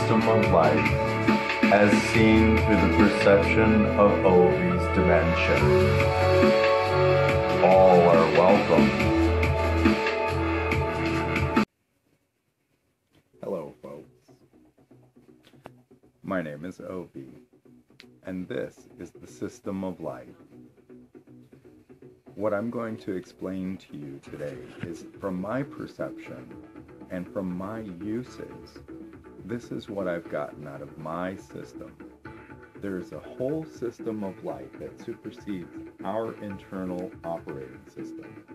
system of life as seen through the perception of Ovi's dimension. All are welcome. Hello, folks. My name is Ovi, and this is the system of life. What I'm going to explain to you today is from my perception and from my uses. This is what I've gotten out of my system. There's a whole system of life that supersedes our internal operating system.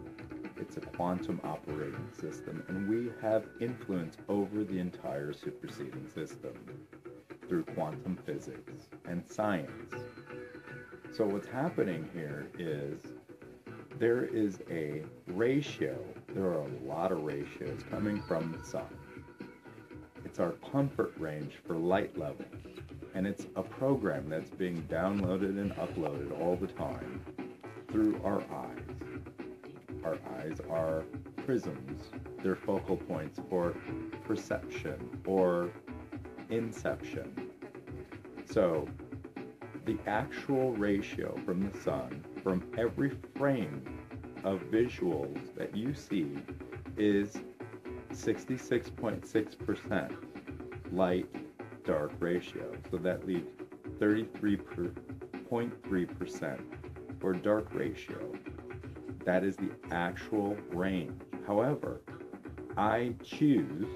It's a quantum operating system, and we have influence over the entire superseding system through quantum physics and science. So what's happening here is there is a ratio. There are a lot of ratios coming from the sun. It's our comfort range for light level, and it's a program that's being downloaded and uploaded all the time through our eyes. Our eyes are prisms. They're focal points for perception or inception. So the actual ratio from the sun, from every frame of visuals that you see, is 66.6% light-dark ratio. So that leaves 33.3% for dark ratio. That is the actual range. However, I choose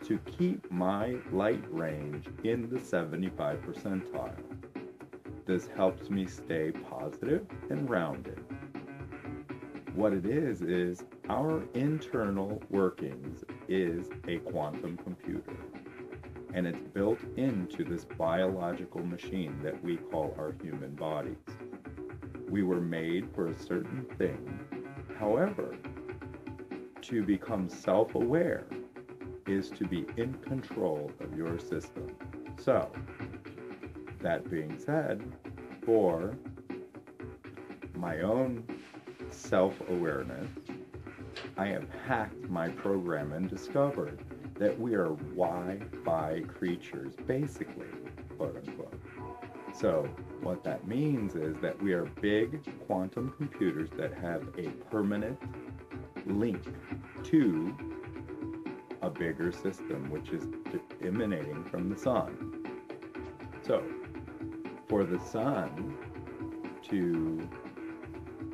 to keep my light range in the 75 percentile. This helps me stay positive and rounded. What it is our internal workings is a quantum computer, and it's built into this biological machine that we call our human bodies. We were made for a certain thing. However, to become self-aware is to be in control of your system. So, that being said, for my own self-awareness, I have hacked my program and discovered that we are Wi-Fi creatures, basically, quote unquote. So what that means is that we are big quantum computers that have a permanent link to a bigger system, which is emanating from the sun. So for the sun to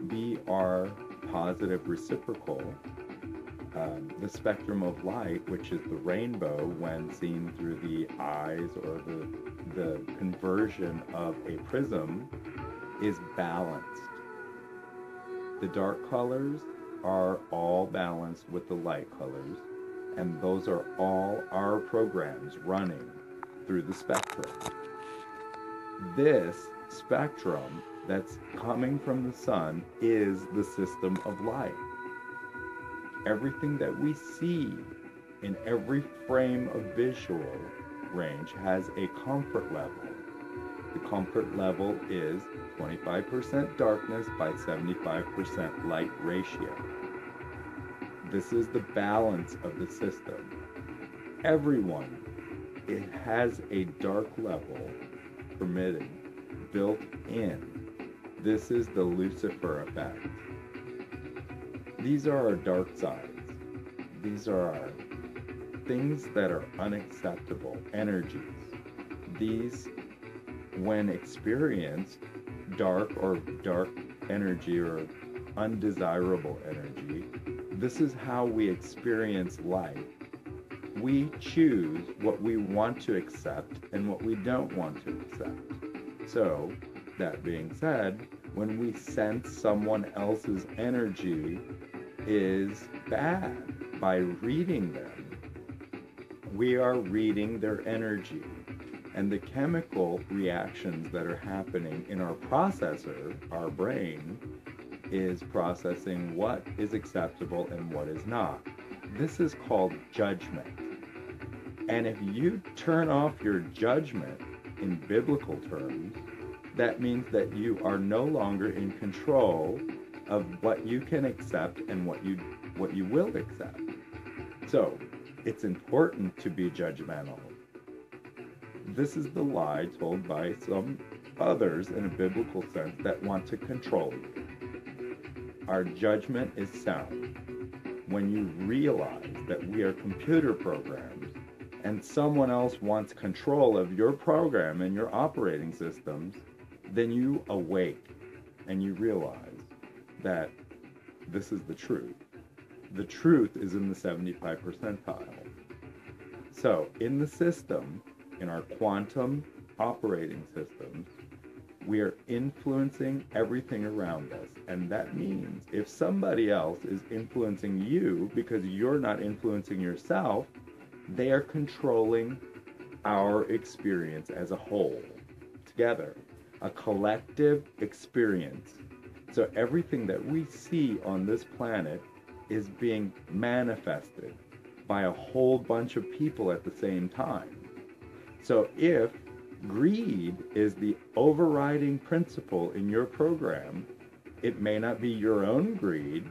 be our positive reciprocal, the spectrum of light, which is the rainbow when seen through the eyes or the conversion of a prism, is balanced. The dark colors are all balanced with the light colors, and those are all our programs running through the spectrum. This spectrum that's coming from the sun is the system of light. Everything that we see in every frame of visual range has a comfort level. The comfort level is 25% darkness by 75% light ratio. This is the balance of the system. Everyone, it has a dark level permitted, built in. This is the Lucifer effect. These are our dark sides. These are our things that are unacceptable energies. These, when experienced, dark energy or undesirable energy, this is how we experience life. We choose what we want to accept and what we don't want to accept. So, that being said, when we sense someone else's energy is bad by reading them, we are reading their energy. And the chemical reactions that are happening in our processor, our brain, is processing what is acceptable and what is not. This is called judgment. And if you turn off your judgment in biblical terms, that means that you are no longer in control of what you can accept and what you will accept. So it's important to be judgmental. This is the lie told by some others in a biblical sense that want to control you. Our judgment is sound. When you realize that we are computer programs and someone else wants control of your program and your operating systems, then you awake and you realize that this is the truth. The truth is in the 75 percentile. So in the system, in our quantum operating systems, we are influencing everything around us. And that means if somebody else is influencing you because you're not influencing yourself, they are controlling our experience as a whole, together, a collective experience. So everything that we see on this planet is being manifested by a whole bunch of people at the same time. So if greed is the overriding principle in your program, it may not be your own greed,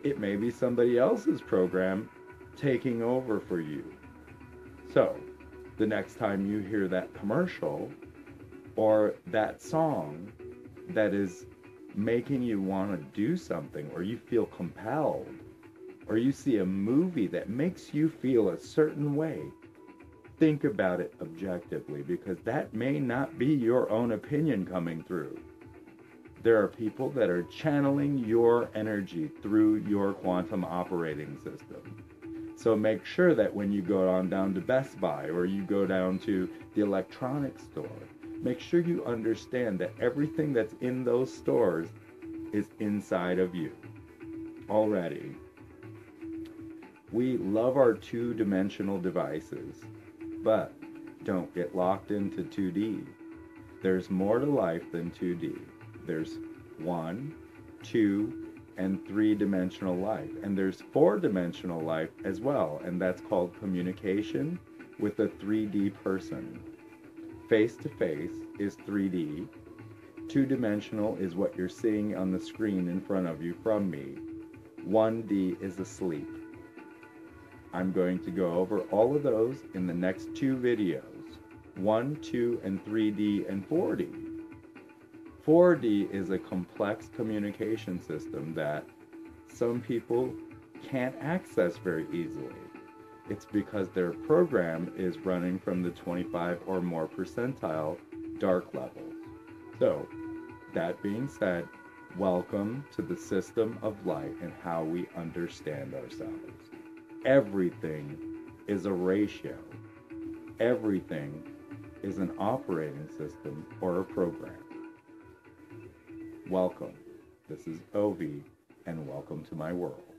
it may be somebody else's program taking over for you. So the next time you hear that commercial or that song that is making you want to do something, or you feel compelled, or you see a movie that makes you feel a certain way, think about it objectively, because that may not be your own opinion coming through. There are people that are channeling your energy through your quantum operating system. So make sure that when you go on down to Best Buy or you go down to the electronics store, make sure you understand that everything that's in those stores is inside of you already. We love our two-dimensional devices, but don't get locked into 2D. There's more to life than 2D. There's 1, 2, and 3-dimensional life. And there's 4-dimensional life as well, and that's called communication with a 3D person. Face-to-face is 3D. 2-dimensional is what you're seeing on the screen in front of you from me. 1D is asleep. I'm going to go over all of those in the next 2 videos. 1, 2, and 3D and 4D. 4D is a complex communication system that some people can't access very easily. It's because their program is running from the 25 or more percentile dark levels. So, that being said, welcome to the system of light and how we understand ourselves. Everything is a ratio. Everything is an operating system or a program. Welcome. This is Ovi, and welcome to my world.